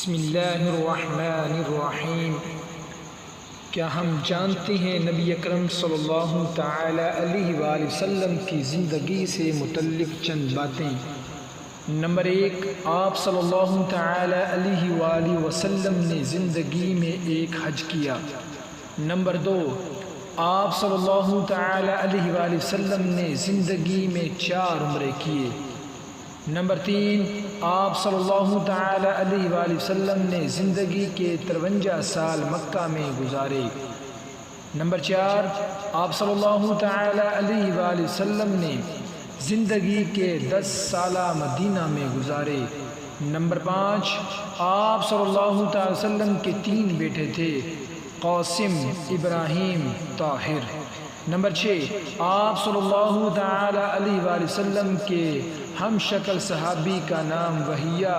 بسم اللہ الرحمن الرحیم۔ کیا ہم جانتے ہیں نبی اکرم صلی اللہ تعالی علیہ وآلہ وسلم کی زندگی سے متعلق چند باتیں؟ نمبر 1، آپ صلی اللہ تعالی علیہ وآلہ وسلم نے زندگی میں ایک حج کیا۔ نمبر 2، آپ صلی اللہ تعالی علیہ وآلہ وسلم نے زندگی میں 4 عمرے کیے۔ نمبر 3، آپ صلی اللہ تعالی علیہ وآلہ وسلم نے زندگی کے 53 سال مکہ میں گزارے۔ نمبر 4، آپ صلی اللہ تعالی علیہ وآلہ وسلم نے زندگی کے 10 سالہ مدینہ میں گزارے۔ نمبر 5، آپ صلی اللہ تعالی وسلم کے 3 بیٹے تھے، قاسم، ابراہیم، طاہر۔ نمبر 6، آپ صلی اللہ تعالی علیہ وآلہ وسلم کے ہم شکل صحابی کا نام وحیہ